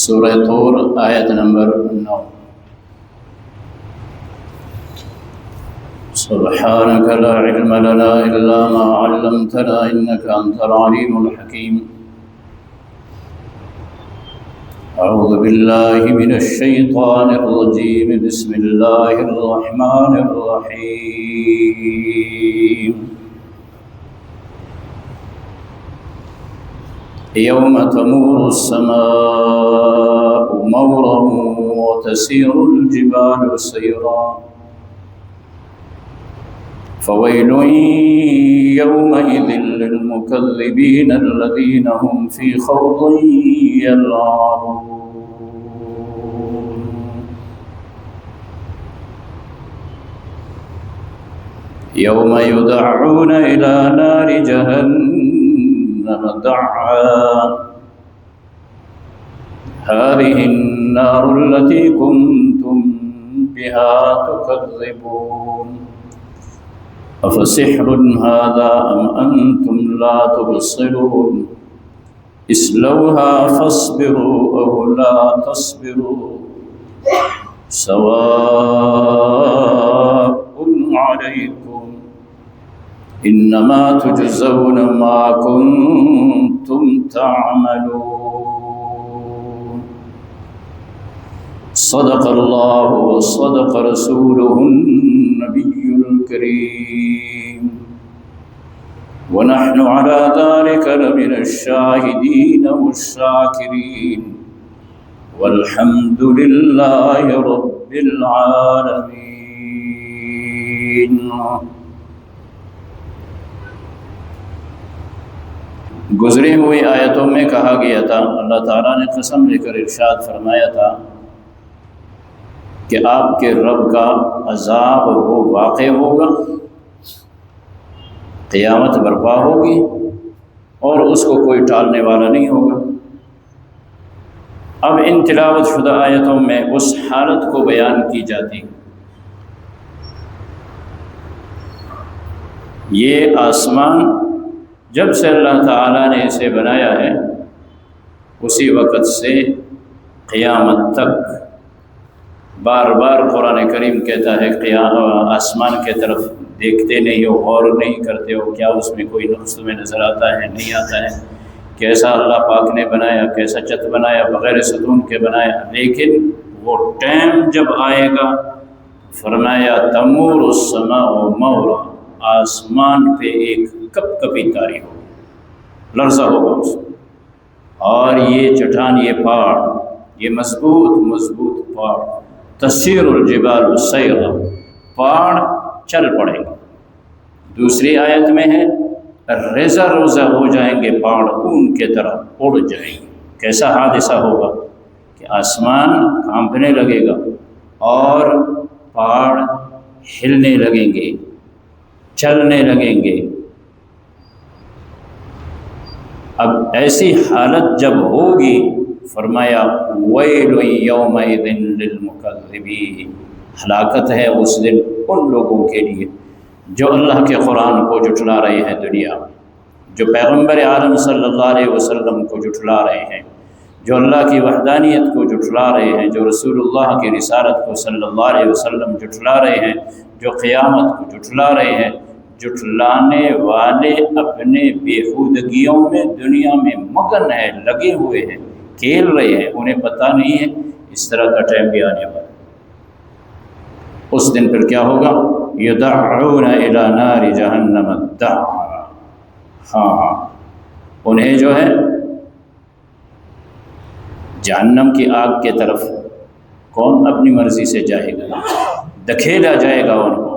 سورہ طور آیت نمبر 9۔ سبحانك لا علم لنا إلا ما علمتنا إنك أنت العليم الحكيم۔ أعوذ بالله من الشيطان الرجيم، بسم الله الرحمن الرحيم۔ يوم تمور السماء مورا وتسير الجبال سيرا فويل يومئذ للمكذبين الذين هم في خوض يلعبون۔ يوم يدعون إلى نار جهنم دعا هذه النار التي كنتم بها تكذبون أفسحر هذا أم أنتم لا تبصرون اصلوها فاصبروا أو لا تصبروا سواء عليكم إنما تجزون ما كنتم تعملون۔ صدق الله وصدق رسوله النبي الكريم، ونحن على ذلك لمن الشاهدين والشاكرين، والحمد لله رب العالمين۔ گزری ہوئی آیتوں میں کہا گیا تھا، اللہ تعالیٰ نے قسم لے کر ارشاد فرمایا تھا کہ آپ کے رب کا عذاب وہ واقع ہوگا، قیامت برپا ہوگی اور اس کو کوئی ٹالنے والا نہیں ہوگا۔ اب ان تلاوت شدہ آیتوں میں اس حالت کو بیان کی جاتی ہے۔ یہ آسمان جب سے اللہ تعالیٰ نے اسے بنایا ہے اسی وقت سے قیامت تک بار بار قرآن کریم کہتا ہے آسمان کے طرف دیکھتے نہیں ہو، غور نہیں کرتے ہو، کیا اس میں کوئی نقص تمہیں نظر آتا ہے؟ نہیں آتا ہے۔ کیسا اللہ پاک نے بنایا، کیسا چت بنایا، بغیر ستون کے بنایا۔ لیکن وہ ٹائم جب آئے گا، فرمایا تمور السماء مورا، آسمان پہ ایک کپ کپی طاری ہوگی، لرزہ ہوگا اس کو، اور یہ چٹان، یہ پہاڑ، یہ مضبوط مضبوط پہاڑ، تسیر الجبال سیرا، پہاڑ چل پڑیں گے۔ دوسری آیت میں ہے ریزہ روزہ ہو جائیں گے پہاڑ، اون کے طرح اڑ جائیں گے۔ کیسا حادثہ ہوگا کہ آسمان کانپنے لگے گا اور پہاڑ ہلنے لگیں گے، چلنے لگیں گے۔ اب ایسی حالت جب ہوگی، فرمایا ویل یومئذ للمکذبین، ہلاکت ہے اس دن ان لوگوں کے لیے جو اللہ کے قرآن کو جھٹلا رہے ہیں دنیا میں، جو پیغمبر عالم صلی اللہ علیہ وسلم کو جھٹلا رہے ہیں، جو اللہ کی وحدانیت کو جھٹلا رہے ہیں، جو رسول اللہ کی رسالت کو صلی اللہ علیہ وسلم جھٹلا رہے ہیں، جو قیامت کو جھٹلا رہے ہیں۔ جھٹلانے والے اپنے بےہودگیوں میں دنیا میں مگن ہیں، لگے ہوئے ہیں، کھیل رہے ہیں، انہیں پتہ نہیں ہے اس طرح کا ٹائم بھی آنے والا۔ اس دن پھر کیا ہوگا؟ یدعون الی نار جہنم دعا، ہاں انہیں جو ہے جہنم کی آگ کے طرف کون اپنی مرضی سے جائے گا؟ دھکیلا جائے گا ان کو۔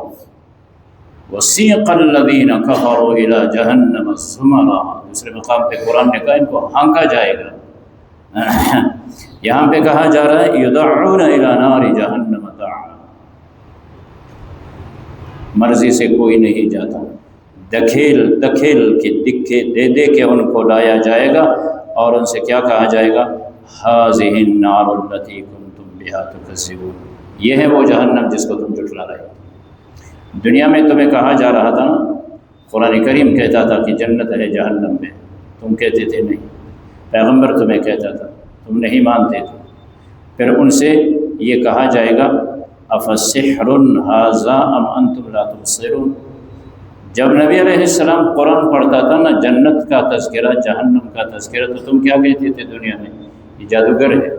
وَسِيقَ الَّذِينَ كَفَرُوا إِلَى جَهَنَّمَ زُمَرًا، دوسرے مقام پہ قرآن نے کہا ان کو ہانکا جائے گا۔ یہاں پہ کہا جا رہا ہے يُدَعُّونَ إِلَى نَارِ جَهَنَّمَ دَعًا، مرضی سے کوئی نہیں جاتا، دکھیل کے دکھے دے دے کے ان کو لایا جائے گا اور ان سے کیا کہا جائے گا؟ هَذِهِ النَّارُ الَّتِي كُنتُمْ بِهَا تُكَذِّبُونَ، یہ ہے وہ جہنم جس کو تم جھٹلا رہے ہو۔ دنیا میں تمہیں کہا جا رہا تھا، قرآن کریم کہتا تھا کہ جنت ہے جہنم میں، تم کہتے تھے نہیں، پیغمبر تمہیں کہتا تھا، تم نہیں مانتے تھے۔ پھر ان سے یہ کہا جائے گا افسحر ھذا ام انتم لا تبصرون۔ جب نبی علیہ السلام قرآن پڑھتا تھا نا، جنت کا تذکرہ، جہنم کا تذکرہ، تو تم کیا کہتے تھے دنیا میں؟ یہ جادوگر ہے۔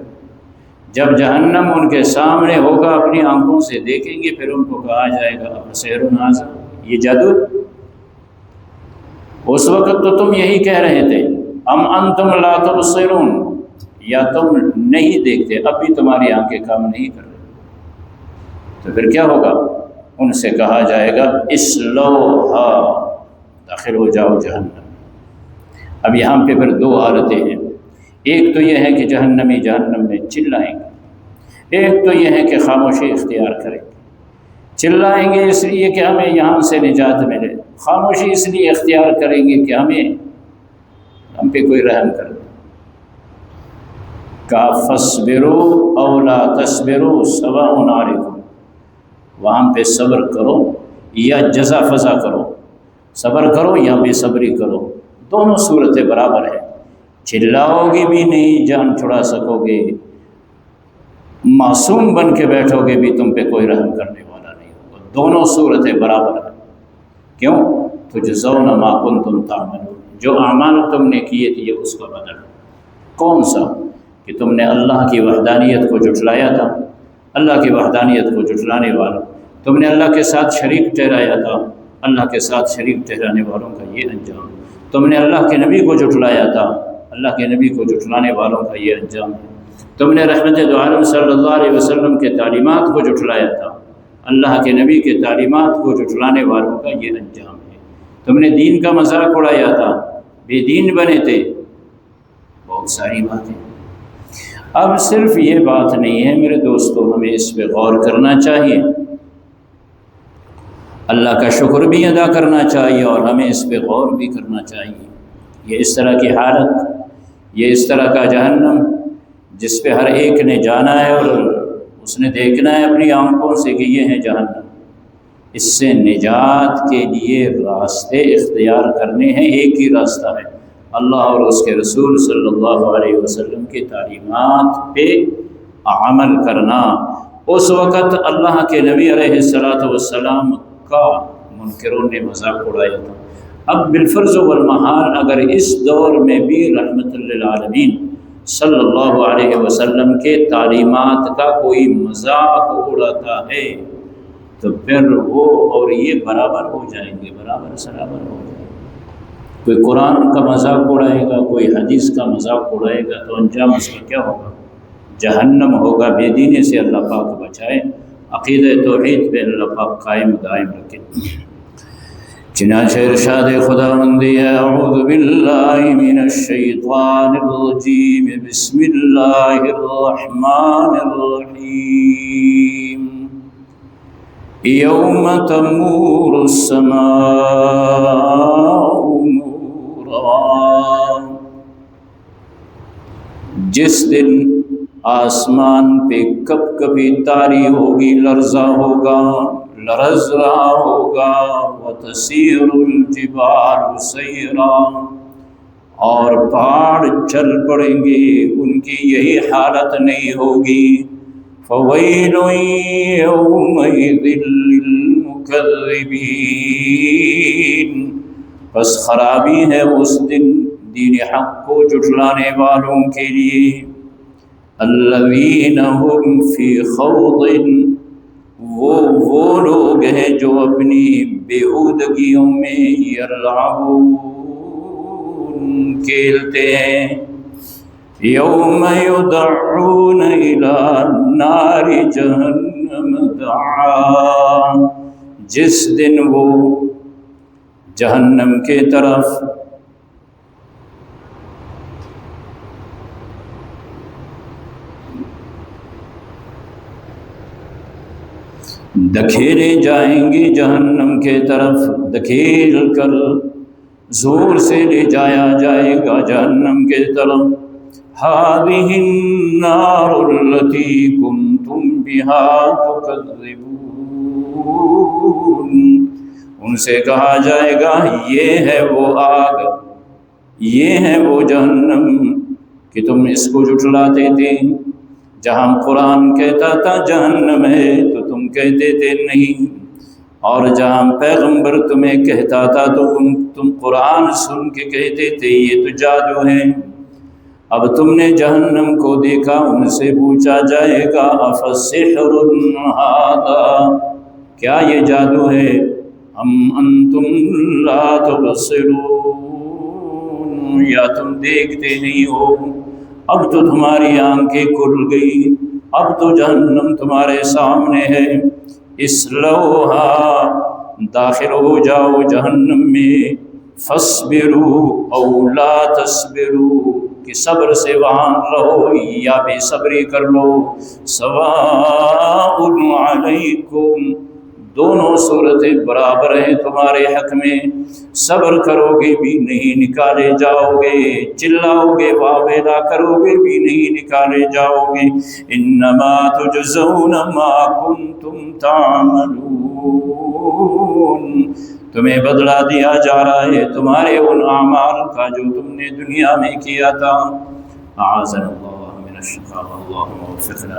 جب جہنم ان کے سامنے ہوگا، اپنی آنکھوں سے دیکھیں گے، پھر ان کو کہا جائے گا افسحر ھذا، یہ جادو۔ اس وقت تو تم یہی کہہ رہے تھے ام انتم لا تبصرون، یا تم نہیں دیکھتے، اب بھی تمہاری آنکھیں کام نہیں کر رہی۔ تو پھر کیا ہوگا؟ ان سے کہا جائے گا اصلوہا، داخل ہو جاؤ جہنم۔ اب یہاں پہ پھر دو حالتیں ہیں، ایک تو یہ ہے کہ جہنمی جہنم میں چلائیں گے، ایک تو یہ ہے کہ خاموشی اختیار کریں گے۔ چلائیں گے اس لیے کہ ہمیں یہاں سے نجات ملے، خاموشی اس لیے اختیار کریں گے کہ ہم پہ کوئی رحم کر دے۔ کا فَاصْبِرُوا أَوْ لَا تَصْبِرُوا سَوَاءٌ عَلَيْكُمْ، وہاں پہ صبر کرو یا جزا فضا کرو، صبر کرو یا بے صبری کرو، دونوں صورتیں برابر ہیں۔ چلاؤ گے بھی نہیں جان چھڑا سکو گے، معصوم بن کے بیٹھو گے بھی تم پہ کوئی رحم کرنے والا نہیں ہوگا، دونوں صورتیں برابر ہیں۔ کیوں؟ تجزون ما کنتم تعملون، جو اعمال تم نے کیے تھے اس کا بدل۔ کون سا؟ کہ تم نے اللہ کی وحدانیت کو جھٹلایا تھا، اللہ کی وحدانیت کو جھٹلانے والوں، تم نے اللہ کے ساتھ شریک ٹھہرایا تھا، اللہ کے ساتھ شریک ٹھہرانے والوں کا یہ انجام۔ تم نے اللہ کے نبی کو جھٹلایا تھا، اللہ کے نبی کو جھٹلانے والوں کا یہ انجام ہے۔ تم نے رحمت دو عالم صلی اللہ علیہ وسلم کے تعلیمات کو جھٹلایا تھا، اللہ کے نبی کے تعلیمات کو جھٹلانے والوں کا یہ انجام ہے۔ تم نے دین کا مذاق اڑایا تھا، بے دین بنے تھے، بہت ساری باتیں۔ اب صرف یہ بات نہیں ہے میرے دوستو، ہمیں اس پہ غور کرنا چاہیے، اللہ کا شکر بھی ادا کرنا چاہیے، اور ہمیں اس پہ غور بھی کرنا چاہیے۔ یہ اس طرح کی حالت، یہ اس طرح کا جہنم جس پہ ہر ایک نے جانا ہے اور اس نے دیکھنا ہے اپنی آنکھوں سے کہ یہ ہے جہنم، اس سے نجات کے لیے راستے اختیار کرنے ہیں۔ ایک ہی راستہ ہے، اللہ اور اس کے رسول صلی اللہ علیہ وسلم کی تعلیمات پہ عمل کرنا۔ اس وقت اللہ کے نبی علیہ السلام کا منکروں نے مذاق اڑایا تھا۔ اب بالفرض والمحال اگر اس دور میں بھی رحمت للعالمین صلی اللہ علیہ وسلم کے تعلیمات کا کوئی مذاق اڑاتا ہے تو پھر وہ اور یہ برابر ہو جائیں گے، برابر سرابر ہو جائیں گے۔ کوئی قرآن کا مذاق اڑائے گا، کوئی حدیث کا مذاق اڑائے گا تو انجام اس کا کیا ہوگا؟ جہنم ہوگا۔ بے دینی سے اللہ پاک بچائے، عقیدہ توحید پہ اللہ پاک قائم دائم رکھے۔ چنانچہ ارشاد خداوندی ہے اعوذ باللہ من الشیطان الرجیم بسم اللہ الرحمن الرحیم یوم تمور السماء مورا، جس دن آسمان پہ کپ کپی تاری ہوگی، لرزا ہوگا، لرز رہا ہوگا، وَتَسِيرُ الْجِبَالُ سَيْرًا، اور پہاڑ چل پڑیں گے، ان کی یہی حالت نہیں ہوگی۔ فَوَيْلٌ يَوْمَئِذٍ لِّلْمُكَذِّبِينَ، بس خرابی ہے اس دن دین حق کو جھٹلانے والوں کے لیے۔ الَّذِينَ هُمْ فِي خَوْضٍ، وہ لوگ ہیں جو اپنی بےہودگیوں میں یلعبون، کھیلتے ہیں۔ یوم یدعون الی نار جہنم دعا، جس دن وہ جہنم کے طرف دکھیلے جائیں گے، جہنم کے طرف دکھیل کر زور سے لے جایا جائے گا جہنم کے طرف۔ هذه النار التي كنتم بها تكذبون، ان سے کہا جائے گا یہ ہے وہ آگ، یہ ہے وہ جہنم کہ تم اس کو جھٹلاتے تھے۔ جہاں قرآن کہتا تھا جہنم ہے تو تم کہتے تھے نہیں، اور جہاں پیغمبر تمہیں کہتا تھا تو تم قرآن سن کے کہتے تھے یہ تو جادو ہے۔ اب تم نے جہنم کو دیکھا، ان سے پوچھا جائے گا افسحر ھذا، کیا یہ جادو ہے؟ ام انتم لا تبصرون، یا تم دیکھتے نہیں ہو؟ اب تو تمہاری آنکھیں کھل گئی، اب تو جہنم تمہارے سامنے ہے۔ اصلوہا، داخل ہو جاؤ جہنم میں، فاصبروا او لا تصبروا، کہ صبر سے وہاں رہو یا بے صبری کر لو، سواء علیکم، دونوں صورتیں برابر ہیں تمہارے حق میں، صبر کرو گے بھی نہیں نکالے جاؤ گے، چلاؤ گے واویلا کرو گے بھی نہیں نکالے جاؤ گے۔ انما تجزون ما کنتم تعملون، تمہیں بدلہ دیا جا رہا ہے تمہارے ان اعمال کا جو تم نے دنیا میں کیا تھا۔ اعاذنا اللہ من الشقاوة، اللهم وفقنا۔